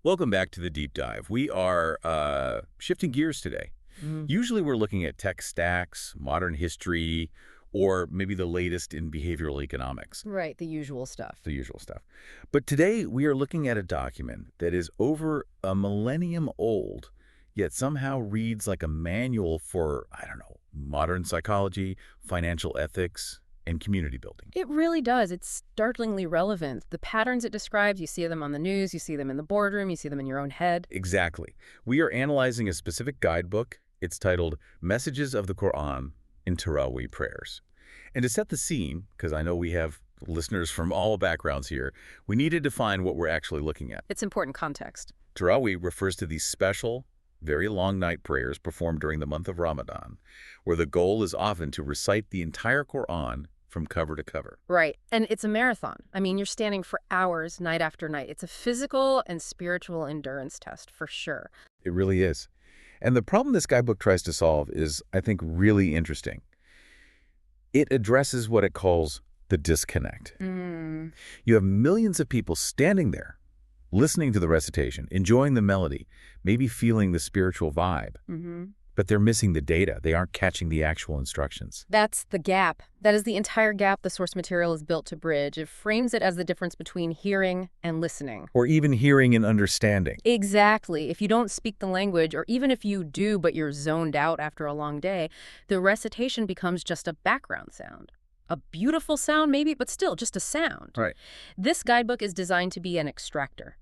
Welcome back to the deep dive. We are shifting gears today. Usually we're looking at tech stacks, modern history, or maybe the latest in behavioral economics. Right, the usual stuff. The usual stuff. But today we are looking at a document that is over a millennium old, yet somehow reads like a manual for, I don't know, modern psychology, financial ethics, and community building. It really does. It's startlingly relevant. The patterns it describes, you see them on the news, you see them in the boardroom, you see them in your own head. Exactly. We are analyzing a specific guidebook. It's titled Messages of the Quran in Tarawih Prayers. And to set the scene, because I know we have listeners from all backgrounds here, we need to define what we're actually looking at. It's important context. Tarawih refers to these special, very long night prayers performed during the month of Ramadan, where the goal is often to recite the entire Quran from cover to cover. Right, and it's a marathon. I mean, you're standing for hours, night after night. It's a physical and spiritual endurance test, for sure. It really is. And the problem this guidebook tries to solve is, I think, really interesting. It addresses what it calls the disconnect. You have millions of people standing there, listening to the recitation, enjoying the melody, maybe feeling the spiritual vibe. But they're missing the data. They aren't catching the actual instructions. That's the gap. That is the entire gap the source material is built to bridge. It frames it as the difference between hearing and listening. Or even hearing and understanding. Exactly. If you don't speak the language, or even if you do but you're zoned out after a long day, the recitation becomes just a background sound. A beautiful sound maybe, but still just a sound. Right. This guidebook is designed to be an extractor.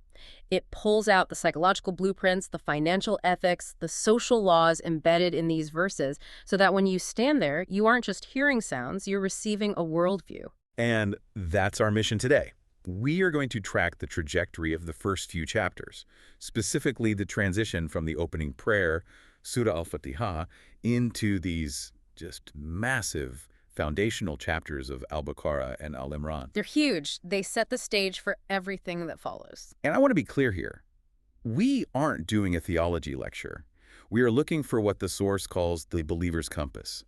It pulls out the psychological blueprints, the financial ethics, the social laws embedded in these verses, so that when you stand there, you aren't just hearing sounds, you're receiving a worldview. And that's our mission today. We are going to track the trajectory of the first few chapters, specifically the transition from the opening prayer, Surah Al-Fatiha, into these just massive foundational chapters of Al-Baqarah and Al-Imran. They're huge. They set the stage for everything that follows. And I want to be clear here. We aren't doing a theology lecture. We are looking for what the source calls the believer's compass.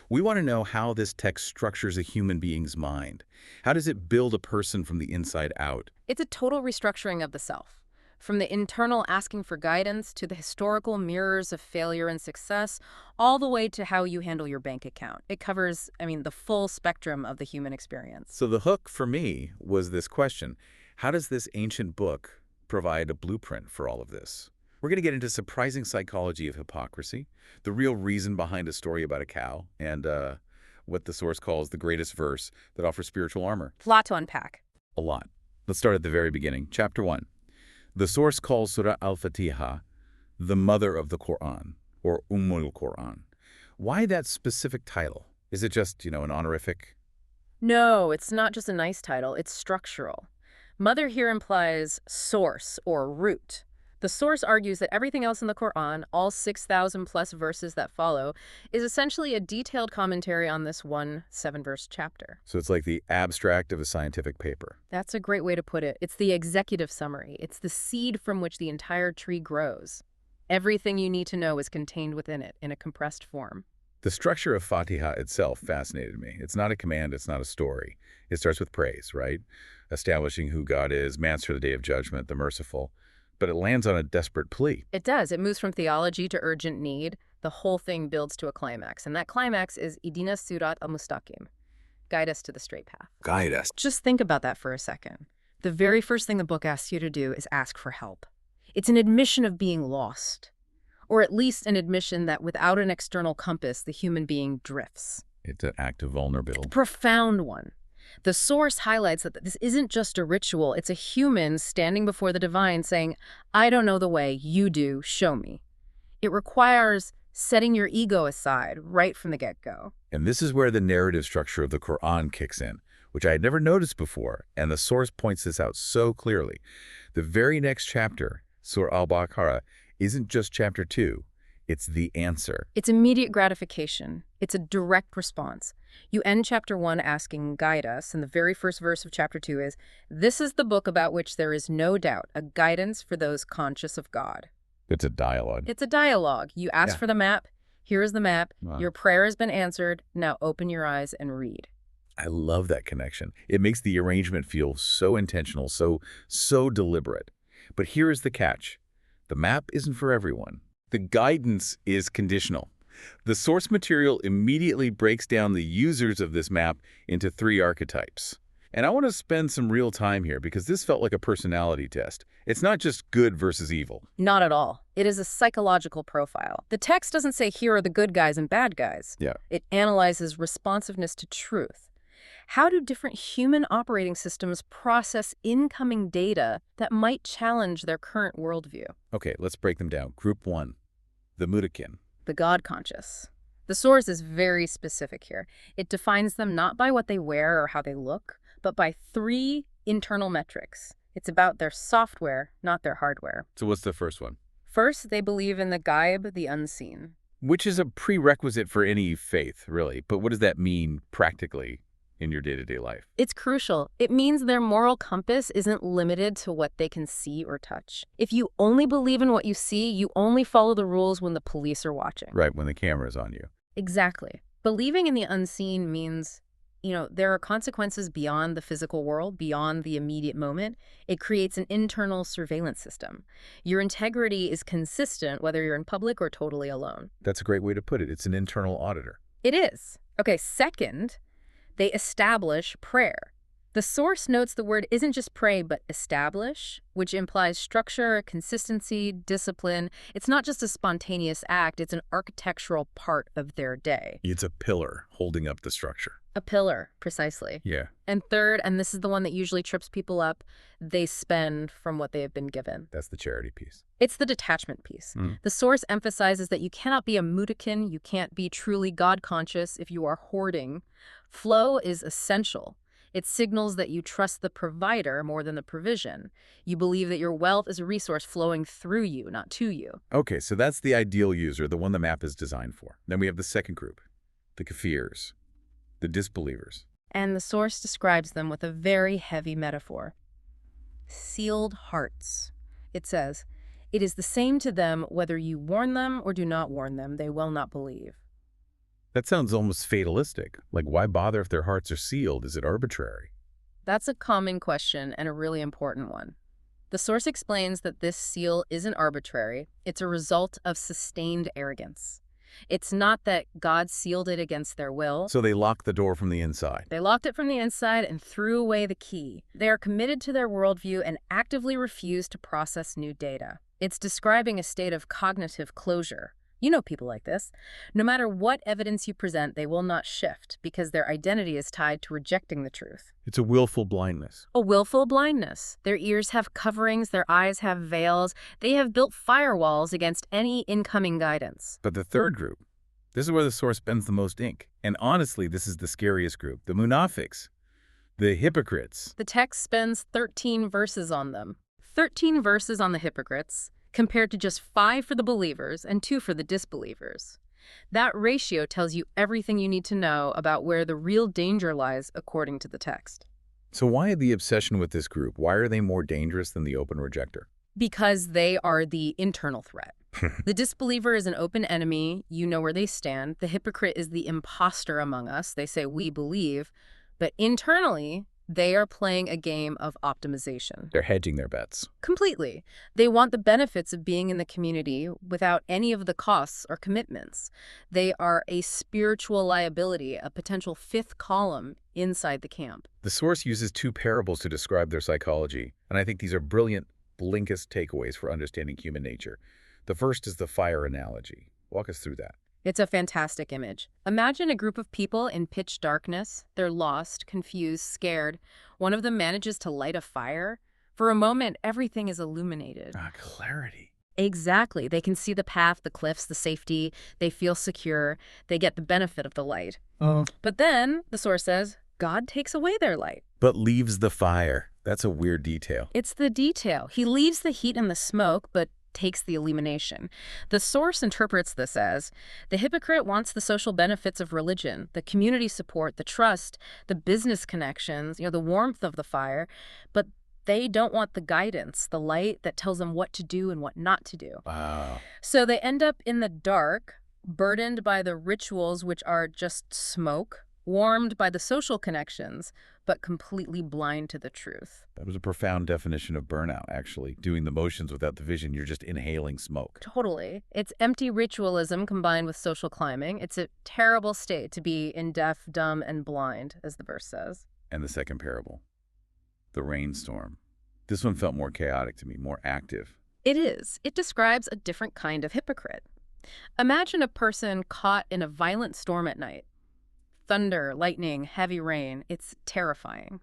We want to know how this text structures a human being's mind. How does it build a person from the inside out? It's a total restructuring of the self. From the internal asking for guidance to the historical mirrors of failure and success, all the way to how you handle your bank account. It covers, the full spectrum of the human experience. So the hook for me was this question: how does this ancient book provide a blueprint for all of this? We're going to get into surprising psychology of hypocrisy, the real reason behind a story about a cow, and what the source calls the greatest verse that offers spiritual armor. A lot to unpack. A lot. Let's start at the very beginning. Chapter 1. The source calls Surah Al-Fatiha the mother of the Quran, or Quran. Why that specific title? Is it just, an honorific? No, it's not just a nice title. It's structural. Mother here implies source or root. The source argues that everything else in the Quran, all 6,000 plus verses that follow, is essentially a detailed commentary on this one 7-verse chapter. So it's like the abstract of a scientific paper. That's a great way to put it. It's the executive summary. It's the seed from which the entire tree grows. Everything you need to know is contained within it in a compressed form. The structure of Fatiha itself fascinated me. It's not a command, it's not a story. It starts with praise, right? Establishing who God is, master the day of judgment, the merciful. But it lands on a desperate plea. It does. It moves from theology to urgent need. The whole thing builds to a climax. And that climax is Idina Surat al-Mustaqim. Guide us to the straight path. Guide us. Just think about that for a second. The very first thing the book asks you to do is ask for help. It's an admission of being lost. Or at least an admission that without an external compass, the human being drifts. It's an act of vulnerability. A profound one. The source highlights that this isn't just a ritual, it's a human standing before the divine saying, I don't know the way, you do, show me. It requires setting your ego aside right from the get-go. And this is where the narrative structure of the Quran kicks in, which I had never noticed before, and the source points this out so clearly. The very next chapter, Surah Al-Baqarah, isn't just chapter 2. It's the answer. It's immediate gratification. It's a direct response. You end chapter 1 asking, guide us, and the very first verse of chapter 2 is, this is the book about which there is no doubt, a guidance for those conscious of God. It's a dialogue. It's a dialogue. You ask for the map. Here is the map. Wow. Your prayer has been answered. Now open your eyes and read. I love that connection. It makes the arrangement feel so intentional, so deliberate. But here is the catch. The map isn't for everyone. The guidance is conditional. The source material immediately breaks down the users of this map into 3 archetypes. And I want to spend some real time here because this felt like a personality test. It's not just good versus evil. Not at all. It is a psychological profile. The text doesn't say here are the good guys and bad guys. Yeah. It analyzes responsiveness to truth. How do different human operating systems process incoming data that might challenge their current worldview? Okay, let's break them down. Group 1, the Mutakin. The God-conscious. The source is very specific here. It defines them not by what they wear or how they look, but by 3 internal metrics. It's about their software, not their hardware. So what's the first one? First, they believe in the Gaib, the unseen. Which is a prerequisite for any faith, really. But what does that mean practically in your day-to-day life? It's crucial. It means their moral compass isn't limited to what they can see or touch. If you only believe in what you see, you only follow the rules when the police are watching. Right, when the camera's on you. Exactly. Believing in the unseen means, there are consequences beyond the physical world, beyond the immediate moment. It creates an internal surveillance system. Your integrity is consistent whether you're in public or totally alone. That's a great way to put it. It's an internal auditor. It is. Okay, second, they establish prayer. The source notes the word isn't just pray, but establish, which implies structure, consistency, discipline. It's not just a spontaneous act, it's an architectural part of their day. It's a pillar holding up the structure. A pillar, precisely. Yeah. And third, and this is the one that usually trips people up, they spend from what they have been given. That's the charity piece. It's the detachment piece. The source emphasizes that you cannot be a mutakin, you can't be truly God-conscious if you are hoarding. Flow is essential. It signals that you trust the provider more than the provision. You believe that your wealth is a resource flowing through you, not to you. Okay, so that's the ideal user, the one the map is designed for. Then we have the second group, the kafirs, the disbelievers. And the source describes them with a very heavy metaphor. Sealed hearts. It says, it is the same to them whether you warn them or do not warn them, they will not believe. That sounds almost fatalistic. Like, why bother if their hearts are sealed? Is it arbitrary? That's a common question and a really important one. The source explains that this seal isn't arbitrary. It's a result of sustained arrogance. It's not that God sealed it against their will. So they locked the door from the inside. They locked it from the inside and threw away the key. They are committed to their worldview and actively refuse to process new data. It's describing a state of cognitive closure. You know people like this. No matter what evidence you present, they will not shift because their identity is tied to rejecting the truth. It's a willful blindness. A willful blindness. Their ears have coverings, their eyes have veils. They have built firewalls against any incoming guidance. But the third group, this is where the source spends the most ink. And honestly, this is the scariest group, the munafiqs, the hypocrites. The text spends 13 verses on them. 13 verses on the hypocrites, compared to just 5 for the believers and 2 for the disbelievers. That ratio tells you everything you need to know about where the real danger lies according to the text. So why the obsession with this group? Why are they more dangerous than the open rejector? Because they are the internal threat. The disbeliever is an open enemy. You know where they stand. The hypocrite is the imposter among us. They say, we believe. But internally, they are playing a game of optimization. They're hedging their bets. Completely. They want the benefits of being in the community without any of the costs or commitments. They are a spiritual liability, a potential 5th column inside the camp. The source uses 2 parables to describe their psychology, and I think these are brilliant Blinkist takeaways for understanding human nature. The first is the fire analogy. Walk us through that. It's a fantastic image. Imagine a group of people in pitch darkness. They're lost, confused, scared. One of them manages to light a fire. For a moment, everything is illuminated. Clarity. Exactly. They can see the path, the cliffs, the safety. They feel secure. They get the benefit of the light. But then, the source says, God takes away their light. But leaves the fire. That's a weird detail. It's the detail. He leaves the heat and the smoke, but takes the illumination. The source interprets this as, the hypocrite wants the social benefits of religion, the community support, the trust, the business connections, the warmth of the fire, but they don't want the guidance, the light that tells them what to do and what not to do. Wow. So they end up in the dark, burdened by the rituals which are just smoke, warmed by the social connections, but completely blind to the truth. That was a profound definition of burnout, actually. Doing the motions without the vision, you're just inhaling smoke. Totally. It's empty ritualism combined with social climbing. It's a terrible state to be in deaf, dumb, and blind, as the verse says. And the second parable, the rainstorm. This one felt more chaotic to me, more active. It is. It describes a different kind of hypocrite. Imagine a person caught in a violent storm at night. Thunder, lightning, heavy rain. It's terrifying.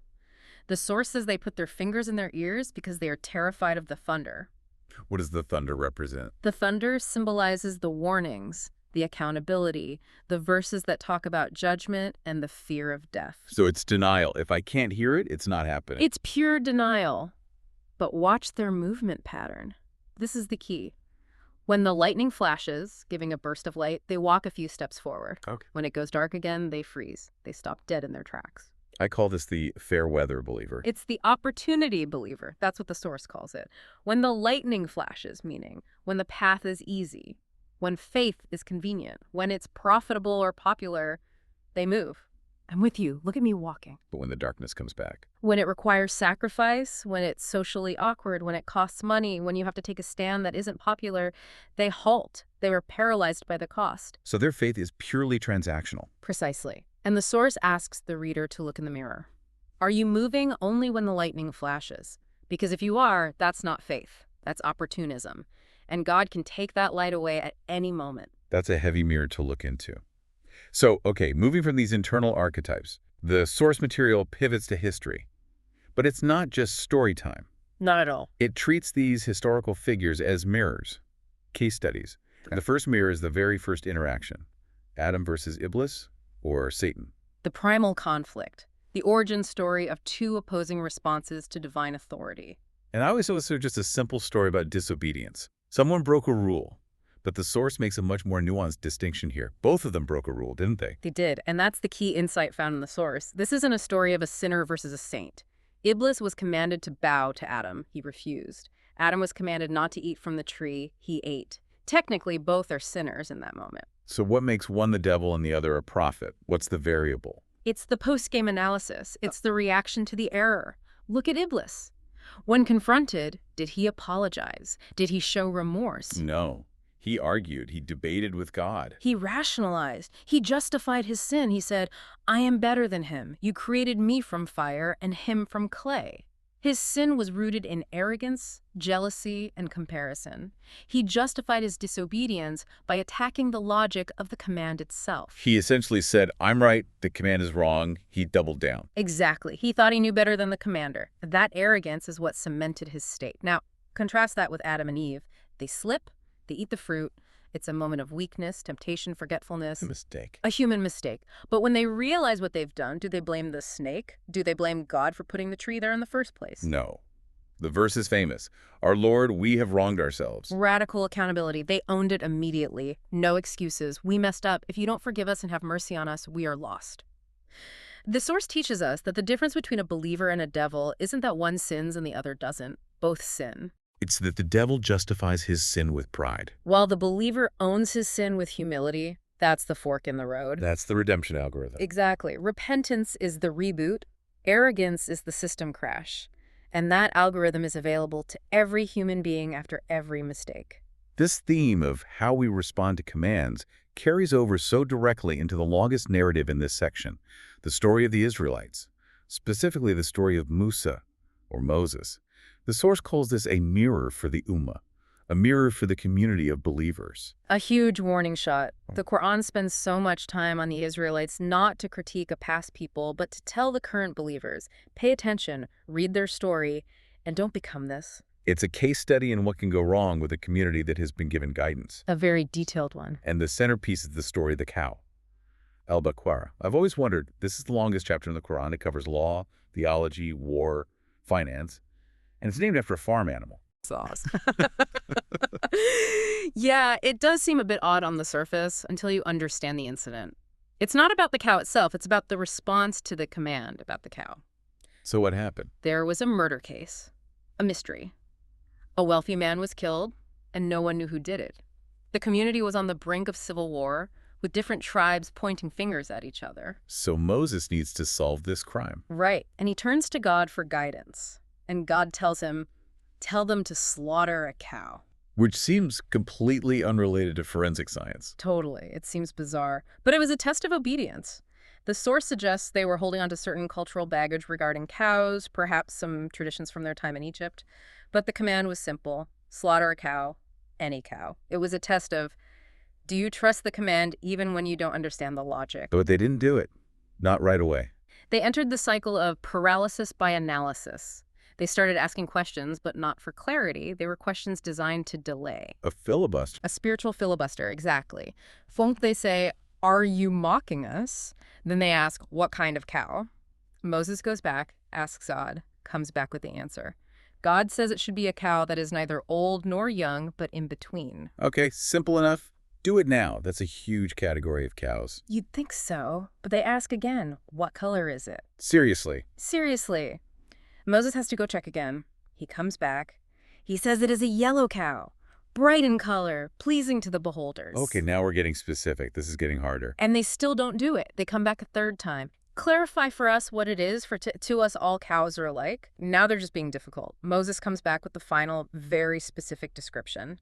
The source says they put their fingers in their ears because they are terrified of the thunder. What does the thunder represent? The thunder symbolizes the warnings, the accountability, the verses that talk about judgment and the fear of death. So it's denial. If I can't hear it, it's not happening. It's pure denial. But watch their movement pattern. This is the key. When the lightning flashes, giving a burst of light, they walk a few steps forward. Okay. When it goes dark again, they freeze. They stop dead in their tracks. I call this the fair weather believer. It's the opportunity believer. That's what the source calls it. When the lightning flashes, meaning when the path is easy, when faith is convenient, when it's profitable or popular, they move. I'm with you. Look at me walking. But when the darkness comes back, When it requires sacrifice, when it's socially awkward, when it costs money, when you have to take a stand that isn't popular, they halt. They were paralyzed by the cost. so their faith is purely transactional. Precisely. And the source asks the reader to look in the mirror. Are you moving only when the lightning flashes? Because if you are, that's not faith. That's opportunism. And God can take that light away at any moment. That's a heavy mirror to look into. So, okay, moving from these internal archetypes, the source material pivots to history. But it's not just story time. Not at all. It treats these historical figures as mirrors, case studies. Okay. The first mirror is the very first interaction. Adam versus Iblis or Satan. The primal conflict. The origin story of two opposing responses to divine authority. And I always thought this was just a simple story about disobedience. Someone broke a rule, but the source makes a much more nuanced distinction here. Both of them broke a rule, didn't they? They did, and that's the key insight found in the source. This isn't a story of a sinner versus a saint. Iblis was commanded to bow to Adam. He refused. Adam was commanded not to eat from the tree. He ate. Technically, both are sinners in that moment. So what makes one the devil and the other a prophet? What's the variable? It's the post-game analysis. It's the reaction to the error. Look at Iblis. When confronted, did he apologize? Did he show remorse? No. He argued. He debated with God. He rationalized. He justified his sin. He said, I am better than him. You created me from fire and him from clay. His sin was rooted in arrogance, jealousy, and comparison. He justified his disobedience by attacking the logic of the command itself. He essentially said, I'm right, the command is wrong. He doubled down. Exactly. He thought he knew better than the commander. That arrogance is what cemented his state. Now, contrast that with Adam and Eve. They slip, they eat the fruit. It's a moment of weakness, temptation, forgetfulness. A mistake. A human mistake. But when they realize what they've done, do they blame the snake? Do they blame God for putting the tree there in the first place? No. The verse is famous. Our Lord, we have wronged ourselves. Radical accountability. They owned it immediately. No excuses. We messed up. If you don't forgive us and have mercy on us, we are lost. The source teaches us that the difference between a believer and a devil isn't that one sins and the other doesn't. Both sin. It's that the devil justifies his sin with pride. While the believer owns his sin with humility, that's the fork in the road. That's the redemption algorithm. Exactly. Repentance is the reboot. Arrogance is the system crash. And that algorithm is available to every human being after every mistake. This theme of how we respond to commands carries over so directly into the longest narrative in this section, the story of the Israelites, specifically the story of Musa, or Moses. The source calls this a mirror for the Ummah, a mirror for the community of believers. A huge warning shot. The Quran spends so much time on the Israelites not to critique a past people, but to tell the current believers, pay attention, read their story, and don't become this. It's a case study in what can go wrong with a community that has been given guidance. A very detailed one. And the centerpiece is the story of the cow, Al-Baqarah. I've always wondered, this is the longest chapter in the Quran. It covers law, theology, war, finance, and it's named after a farm animal. Sauce. Yeah, it does seem a bit odd on the surface until you understand the incident. It's not about the cow itself, it's about the response to the command about the cow. So what happened? There was a murder case, a mystery. A wealthy man was killed, and no one knew who did it. The community was on the brink of civil war with different tribes pointing fingers at each other. So Moses needs to solve this crime. Right, and he turns to God for guidance. And God tells him, tell them to slaughter a cow. Which seems completely unrelated to forensic science. Totally, it seems bizarre. But it was a test of obedience. The source suggests they were holding on to certain cultural baggage regarding cows, perhaps some traditions from their time in Egypt. But the command was simple: slaughter a cow, any cow. It was a test of, do you trust the command even when you don't understand the logic? But they didn't do it. Not right away. They entered the cycle of paralysis by analysis. They started asking questions, but not for clarity. They were questions designed to delay. A filibuster. A spiritual filibuster, exactly. Fonk, they say, are you mocking us? Then they ask, what kind of cow? Moses goes back, asks God, comes back with the answer. God says it should be a cow that is neither old nor young, but in between. Okay, simple enough. Do it now. That's a huge category of cows. You'd think so, but they ask again, what color is it? Seriously. Seriously. Moses has to go check again. He comes back. He says it is a yellow cow, bright in color, pleasing to the beholders. Okay, now we're getting specific. This is getting harder. And they still don't do it. They come back a third time. Clarify for us what it is, for to us all cows are alike. Now they're just being difficult. Moses comes back with the final, very specific description.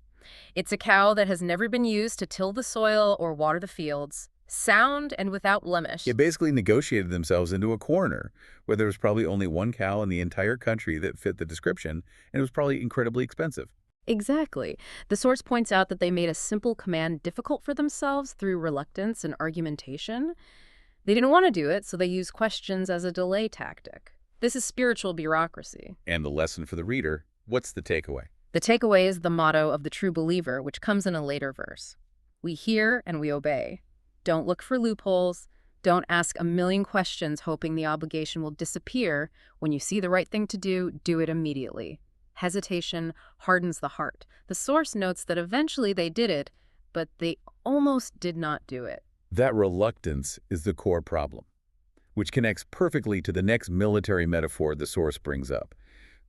It's a cow that has never been used to till the soil or water the fields, sound and without blemish. They basically negotiated themselves into a corner where there was probably only one cow in the entire country that fit the description, and it was probably incredibly expensive. Exactly. The source points out that they made a simple command difficult for themselves through reluctance and argumentation. They didn't want to do it, so they used questions as a delay tactic. This is spiritual bureaucracy. And the lesson for the reader, what's the takeaway? The takeaway is the motto of the true believer, which comes in a later verse. We hear and we obey. Don't look for loopholes. Don't ask a million questions hoping the obligation will disappear. When you see the right thing to do it immediately. Hesitation hardens the heart. The source notes that eventually they did it, but they almost did not do it. That reluctance is the core problem, which connects perfectly to the next military metaphor the source brings up,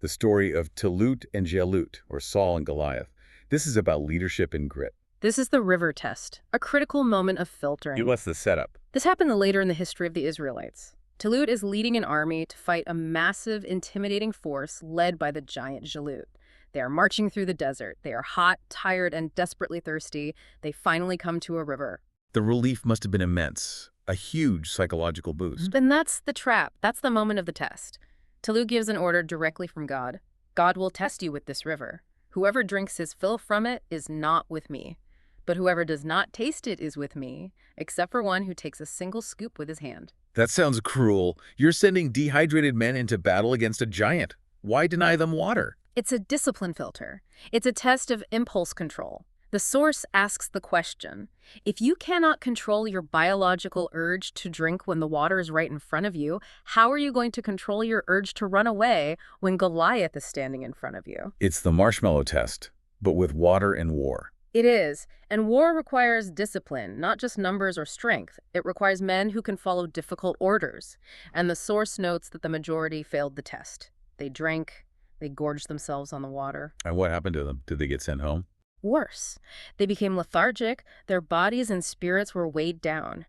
the story of Talut and Jalut, or Saul and Goliath. This is about leadership and grit. This is the river test, a critical moment of filtering. What's the setup? This happened later in the history of the Israelites. Talut is leading an army to fight a massive, intimidating force led by the giant Jalut. They are marching through the desert. They are hot, tired, and desperately thirsty. They finally come to a river. The relief must have been immense, a huge psychological boost. And that's the trap. That's the moment of the test. Talut gives an order directly from God. God will test you with this river. Whoever drinks his fill from it is not with me. But whoever does not taste it is with me, except for one who takes a single scoop with his hand. That sounds cruel. You're sending dehydrated men into battle against a giant. Why deny them water? It's a discipline filter. It's a test of impulse control. The source asks the question, if you cannot control your biological urge to drink when the water is right in front of you, how are you going to control your urge to run away when Goliath is standing in front of you? It's the marshmallow test, but with water and war. It is, and war requires discipline, not just numbers or strength. It requires men who can follow difficult orders. And the source notes that the majority failed the test. They drank, they gorged themselves on the water. And what happened to them? Did they get sent home? Worse, they became lethargic, their bodies and spirits were weighed down.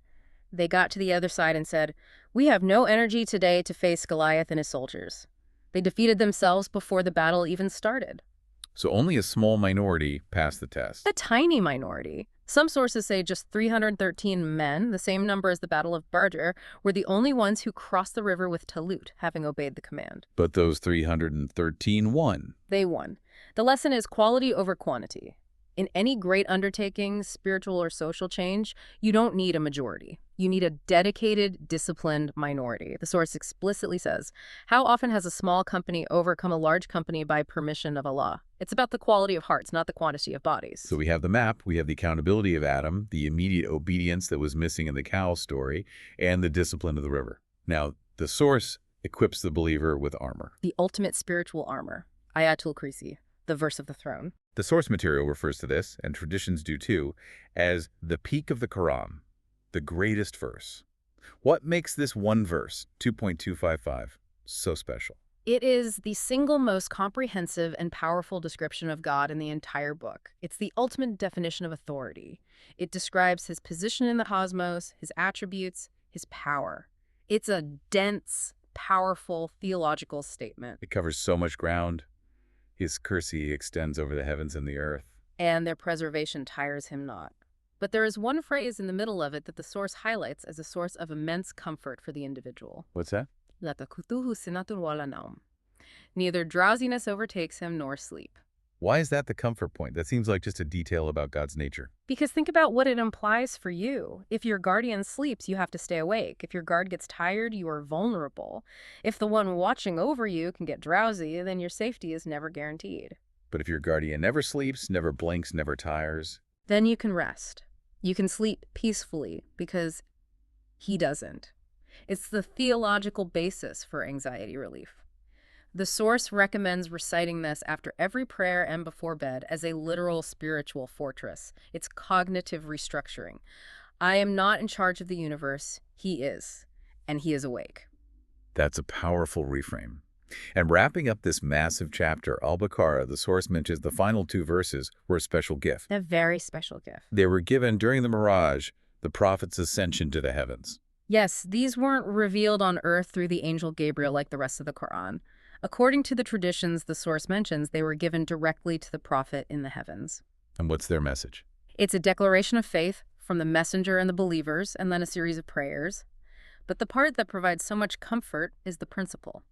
They got to the other side and said, we have no energy today to face Goliath and his soldiers. They defeated themselves before the battle even started. So only a small minority passed the test. A tiny minority. Some sources say just 313 men, the same number as the Battle of Badr, were the only ones who crossed the river with Talut, having obeyed the command. But those 313 won. They won. The lesson is quality over quantity. In any great undertaking, spiritual or social change, you don't need a majority. You need a dedicated, disciplined minority. The source explicitly says, how often has a small company overcome a large company by permission of Allah? It's about the quality of hearts, not the quantity of bodies. So we have the map, we have the accountability of Adam, the immediate obedience that was missing in the cow story, and the discipline of the river. Now, the source equips the believer with armor. The ultimate spiritual armor. Ayatul Kursi, the verse of the throne. The source material refers to this, and traditions do too, as the peak of the Quran, the greatest verse. What makes this one verse, 2.255, so special? It is the single most comprehensive and powerful description of God in the entire book. It's the ultimate definition of authority. It describes his position in the cosmos, his attributes, his power. It's a dense, powerful theological statement. It covers so much ground. His mercy extends over the heavens and the earth. And their preservation tires him not. But there is one phrase in the middle of it that the source highlights as a source of immense comfort for the individual. What's that? La takutuhu sinatun wala naum. Neither drowsiness overtakes him nor sleep. Why is that the comfort point? That seems like just a detail about God's nature. Because think about what it implies for you. If your guardian sleeps, you have to stay awake. If your guard gets tired, you are vulnerable. If the one watching over you can get drowsy, then your safety is never guaranteed. But if your guardian never sleeps, never blinks, never tires, then you can rest. You can sleep peacefully because he doesn't. It's the theological basis for anxiety relief. The source recommends reciting this after every prayer and before bed as a literal spiritual fortress. It's cognitive restructuring. I am not in charge of the universe. He is, and he is awake. That's a powerful reframe. And wrapping up this massive chapter, Al-Baqarah, the source mentions the final 2 verses were a special gift. A very special gift. They were given during the Miraj, the prophet's ascension to the heavens. Yes, these weren't revealed on earth through the angel Gabriel like the rest of the Quran. According to the traditions the source mentions, they were given directly to the prophet in the heavens. And what's their message? It's a declaration of faith from the messenger and the believers, and then a series of prayers. But the part that provides so much comfort is the principle.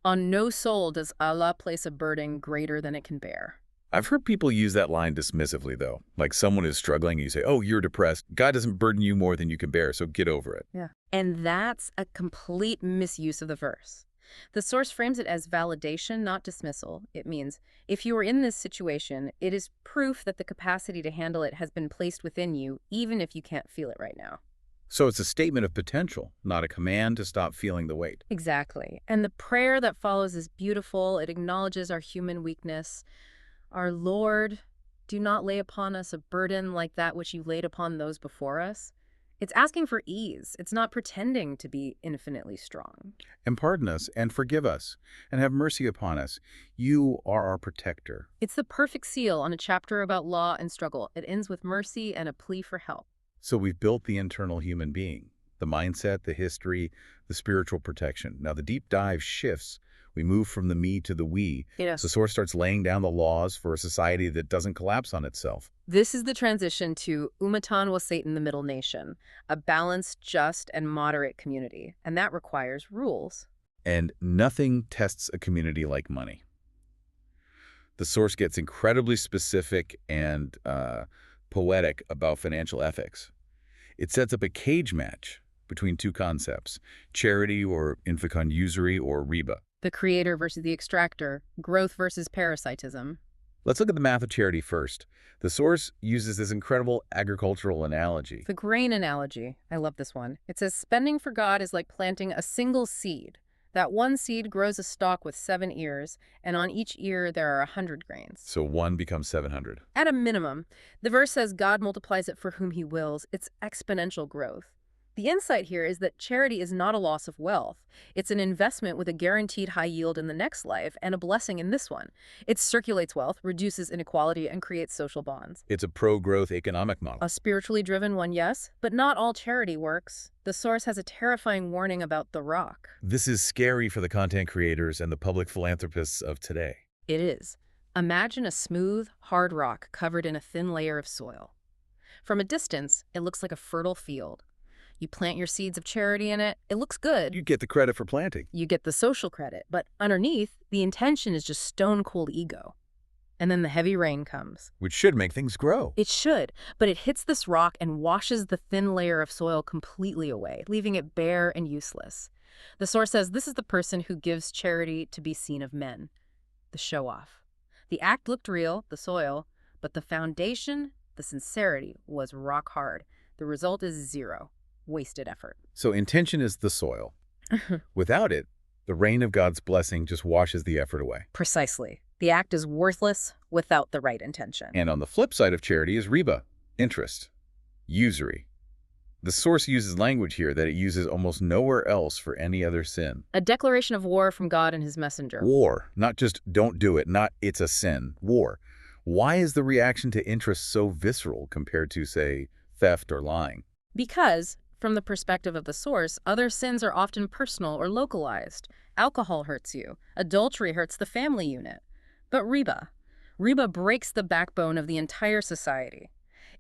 On no soul does Allah place a burden greater than it can bear. I've heard people use that line dismissively, though. Like someone is struggling, and you say, oh, you're depressed. God doesn't burden you more than you can bear, so get over it. Yeah. And that's a complete misuse of the verse. The source frames it as validation, not dismissal. It means, if you are in this situation, it is proof that the capacity to handle it has been placed within you, even if you can't feel it right now. So it's a statement of potential, not a command to stop feeling the weight. Exactly. And the prayer that follows is beautiful. It acknowledges our human weakness. Our Lord, do not lay upon us a burden like that which you laid upon those before us. It's asking for ease. It's not pretending to be infinitely strong. And pardon us, and forgive us, and have mercy upon us. You are our protector. It's the perfect seal on a chapter about law and struggle. It ends with mercy and a plea for help. So we've built the internal human being, the mindset, the history, the spiritual protection. Now the deep dive shifts. We move from the me to the we. Yes. The source starts laying down the laws for a society that doesn't collapse on itself. This is the transition to Ummatan Wasatan, the middle nation, a balanced, just, and moderate community. And that requires rules. And nothing tests a community like money. The source gets incredibly specific and poetic about financial ethics. It sets up a cage match between 2 concepts, charity or infakon usury or riba. The creator versus the extractor, growth versus parasitism. Let's look at the math of charity first. The source uses this incredible agricultural analogy. The grain analogy. I love this one. It says spending for God is like planting a single seed. That one seed grows a stalk with 7 ears, and on each ear there are 100 grains. So 1 becomes 700. At a minimum, the verse says God multiplies it for whom he wills. It's exponential growth. The insight here is that charity is not a loss of wealth. It's an investment with a guaranteed high yield in the next life and a blessing in this one. It circulates wealth, reduces inequality, and creates social bonds. It's a pro-growth economic model. A spiritually driven one, yes, but not all charity works. The source has a terrifying warning about the rock. This is scary for the content creators and the public philanthropists of today. It is. Imagine a smooth, hard rock covered in a thin layer of soil. From a distance, it looks like a fertile field. You plant your seeds of charity in it. It looks good. You get the credit for planting. You get the social credit. But underneath, the intention is just stone-cold ego. And then the heavy rain comes. Which should make things grow. It should, but it hits this rock and washes the thin layer of soil completely away, leaving it bare and useless. The source says this is the person who gives charity to be seen of men. The show-off. The act looked real, the soil, but the foundation, the sincerity, was rock hard. The result is 0. Wasted effort. So intention is the soil. Without it, the rain of God's blessing just washes the effort away. Precisely. The act is worthless without the right intention. And on the flip side of charity is riba, interest, usury. The source uses language here that it uses almost nowhere else for any other sin. A declaration of war from God and his messenger. War, not just don't do it, not it's a sin. War. Why is the reaction to interest so visceral compared to, say, theft or lying? Because, from the perspective of the source, other sins are often personal or localized. Alcohol hurts you. Adultery hurts the family unit. But riba breaks the backbone of the entire society.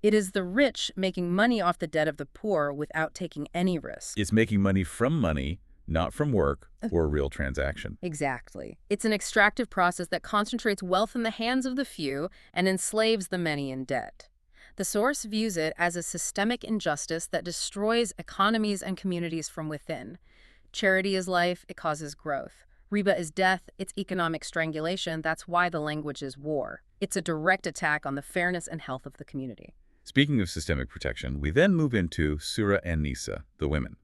It is the rich making money off the debt of the poor without taking any risk. It's making money from money, not from work or a real transaction. Exactly. It's an extractive process that concentrates wealth in the hands of the few and enslaves the many in debt. The source views it as a systemic injustice that destroys economies and communities from within. Charity is life, it causes growth. Riba is death, it's economic strangulation, that's why the language is war. It's a direct attack on the fairness and health of the community. Speaking of systemic protection, we then move into Surah an-Nisa, the women.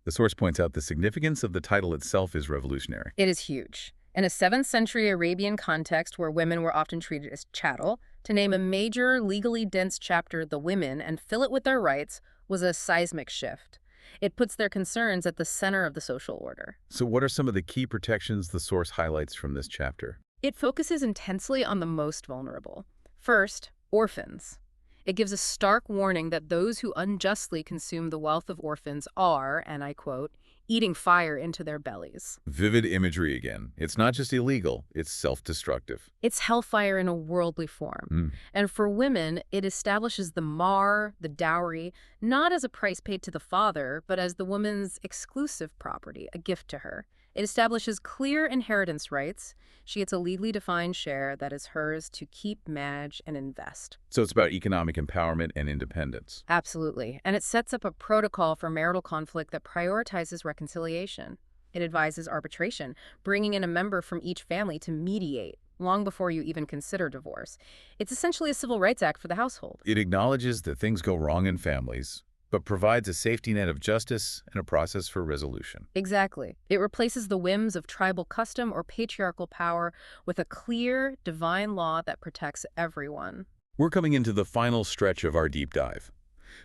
The source points out the significance of the title itself is revolutionary. It is huge. In a 7th century Arabian context where women were often treated as chattel, to name a major, legally dense chapter, the women, and fill it with their rights was a seismic shift. It puts their concerns at the center of the social order. So what are some of the key protections the source highlights from this chapter? It focuses intensely on the most vulnerable. First, orphans. It gives a stark warning that those who unjustly consume the wealth of orphans are, and I quote, eating fire into their bellies. Vivid imagery again. It's not just illegal, it's self-destructive. It's hellfire in a worldly form. And for women, it establishes the mar, the dowry, not as a price paid to the father, but as the woman's exclusive property, a gift to her. It establishes clear inheritance rights. She gets a legally defined share that is hers to keep, manage, and invest. So it's about economic empowerment and independence. Absolutely. And it sets up a protocol for marital conflict that prioritizes reconciliation. It advises arbitration, bringing in a member from each family to mediate, long before you even consider divorce. It's essentially a civil rights act for the household. It acknowledges that things go wrong in families, but provides a safety net of justice and a process for resolution. Exactly. It replaces the whims of tribal custom or patriarchal power with a clear, divine law that protects everyone. We're coming into the final stretch of our deep dive.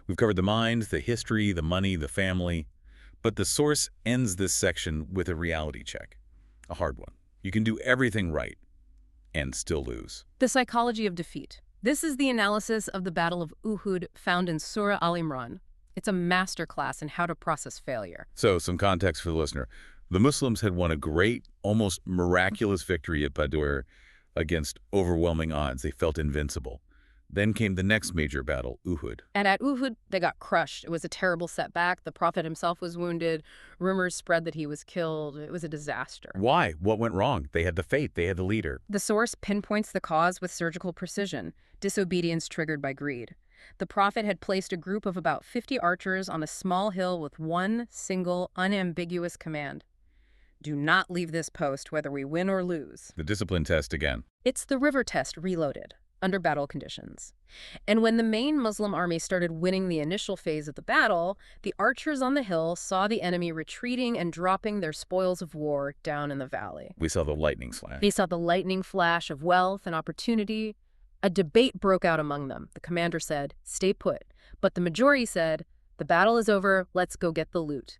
We've covered the mind, the history, the money, the family, but the source ends this section with a reality check, a hard one. You can do everything right and still lose. The psychology of defeat. This is the analysis of the Battle of Uhud found in Surah Al-Imran. It's a masterclass in how to process failure. So, some context for the listener. The Muslims had won a great, almost miraculous victory at Badr against overwhelming odds. They felt invincible. Then came the next major battle, Uhud. And at Uhud, they got crushed. It was a terrible setback. The Prophet himself was wounded. Rumors spread that he was killed. It was a disaster. Why? What went wrong? They had the faith. They had the leader. The source pinpoints the cause with surgical precision: disobedience triggered by greed. The Prophet had placed a group of about 50 archers on a small hill with one single, unambiguous command: do not leave this post whether we win or lose. The discipline test again. It's the river test reloaded, under battle conditions. And when the main Muslim army started winning the initial phase of the battle, the archers on the hill saw the enemy retreating and dropping their spoils of war down in the valley. We saw the lightning flash. They saw the lightning flash of wealth and opportunity. A debate broke out among them. The commander said, stay put. But the majority said, the battle is over, let's go get the loot.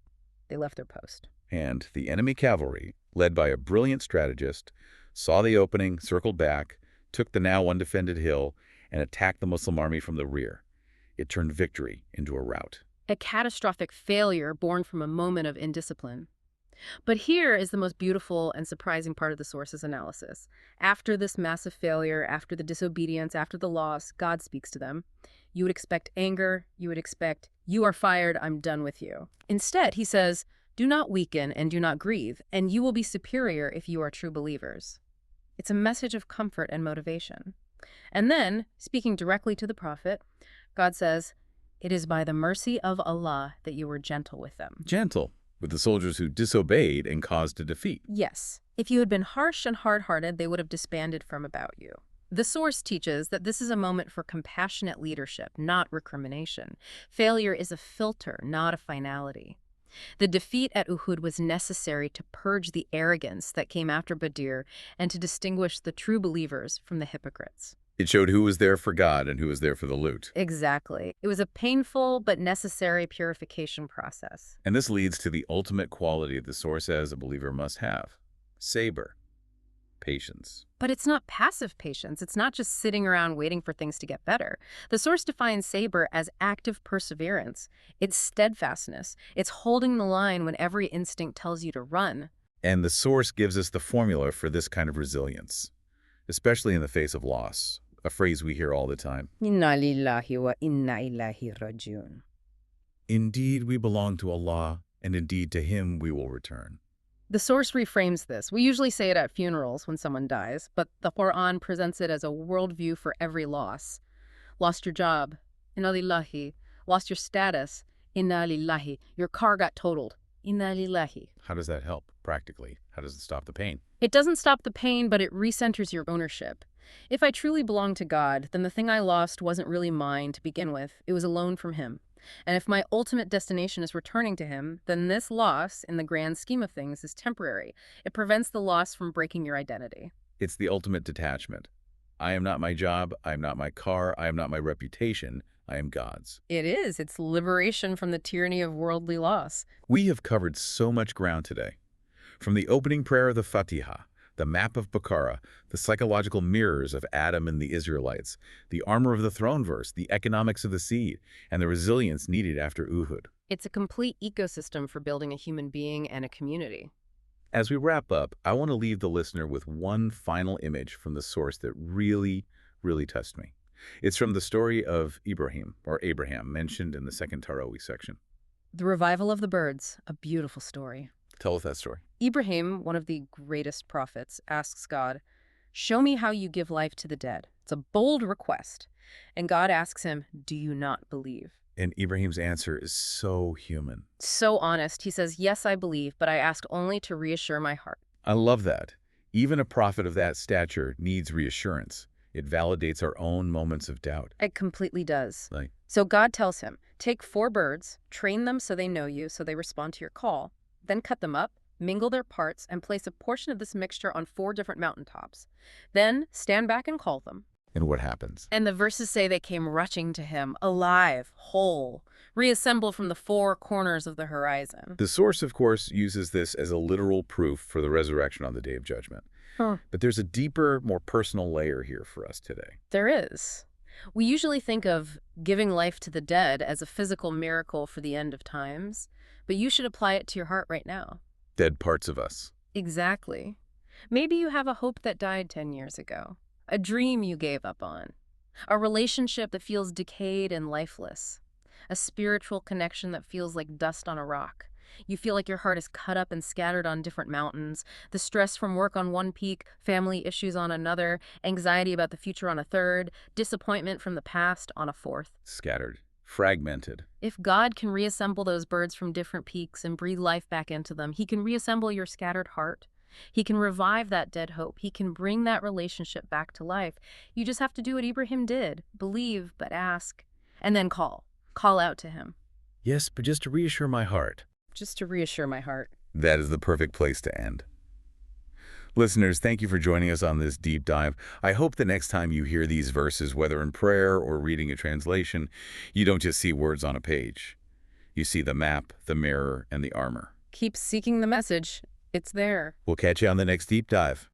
They left their post. And the enemy cavalry, led by a brilliant strategist, saw the opening, circled back, took the now undefended hill, and attacked the Muslim army from the rear. It turned victory into a rout. A catastrophic failure born from a moment of indiscipline. But here is the most beautiful and surprising part of the source's analysis. After this massive failure, after the disobedience, after the loss, God speaks to them. You would expect anger. You would expect, you are fired, I'm done with you. Instead, he says, do not weaken and do not grieve, and you will be superior if you are true believers. It's a message of comfort and motivation. And then, speaking directly to the Prophet, God says, it is by the mercy of Allah that you were gentle with them. Gentle with the soldiers who disobeyed and caused a defeat. Yes. If you had been harsh and hard-hearted, they would have disbanded from about you. The source teaches that this is a moment for compassionate leadership, not recrimination. Failure is a filter, not a finality. The defeat at Uhud was necessary to purge the arrogance that came after Badr and to distinguish the true believers from the hypocrites. It showed who was there for God and who was there for the loot. Exactly. It was a painful but necessary purification process. And this leads to the ultimate quality the source says a believer must have. Saber. Patience. But it's not passive patience. It's not just sitting around waiting for things to get better. The source defines saber as active perseverance. It's steadfastness. It's holding the line when every instinct tells you to run. And the source gives us the formula for this kind of resilience, especially in the face of loss, a phrase we hear all the time. Inna lillahi wa inna ilahi rajiun. Indeed, we belong to Allah, and indeed to Him we will return. The source reframes this. We usually say it at funerals when someone dies, but the Quran presents it as a worldview for every loss. Lost your job, inna lillahi. Lost your status, inna lillahi. Your car got totaled, inna lillahi. How does that help, practically? How does it stop the pain? It doesn't stop the pain, but it recenters your ownership. If I truly belong to God, then the thing I lost wasn't really mine to begin with. It was a loan from Him. And if my ultimate destination is returning to Him, then this loss, in the grand scheme of things, is temporary. It prevents the loss from breaking your identity. It's the ultimate detachment. I am not my job, I am not my car, I am not my reputation, I am God's. It is. It's liberation from the tyranny of worldly loss. We have covered so much ground today. From the opening prayer of the Fatiha, the map of Baqarah, the psychological mirrors of Adam and the Israelites, the armor of the throne verse, the economics of the seed, and the resilience needed after Uhud. It's a complete ecosystem for building a human being and a community. As we wrap up, I want to leave the listener with one final image from the source that really touched me. It's from the story of Ibrahim, or Abraham, mentioned in the second Taraweeh section. The revival of the birds, a beautiful story. Tell us that story. Ibrahim, one of the greatest prophets, asks God, "Show me how you give life to the dead." It's a bold request. And God asks him, "Do you not believe?" And Ibrahim's answer is so human. So honest. He says, "Yes, I believe, but I ask only to reassure my heart." I love that. Even a prophet of that stature needs reassurance. It validates our own moments of doubt. It completely does. Like, So God tells him, take 4 birds, train them so they know you, so they respond to your call, then cut them up, mingle their parts, and place a portion of this mixture on 4 different mountaintops. Then stand back and call them. and what happens? And the verses say they came rushing to him, alive, whole, reassembled from the 4 corners of the horizon. The source, of course, uses this as a literal proof for the resurrection on the Day of Judgment. But there's a deeper, more personal layer here for us today. There is. We usually think of giving life to the dead as a physical miracle for the end of times, but you should apply it to your heart right now. Dead parts of us. Exactly. Maybe you have a hope that died 10 years ago, a dream you gave up on, a relationship that feels decayed and lifeless, a spiritual connection that feels like dust on a rock. You feel like your heart is cut up and scattered on different mountains, the stress from work on one peak, family issues on another, anxiety about the future on a third, disappointment from the past on a fourth. Scattered. Fragmented. If God can reassemble those birds from different peaks and breathe life back into them, He can reassemble your scattered heart. He can revive that dead hope. He can bring that relationship back to life. You just have to do what Ibrahim did. Believe, but ask. And then call. Call out to Him. Yes, but just to reassure my heart. Just to reassure my heart. That is the perfect place to end. Listeners, thank you for joining us on this deep dive. I hope the next time you hear these verses, whether in prayer or reading a translation, you don't just see words on a page. You see the map, the mirror, and the armor. Keep seeking the message. It's there. We'll catch you on the next deep dive.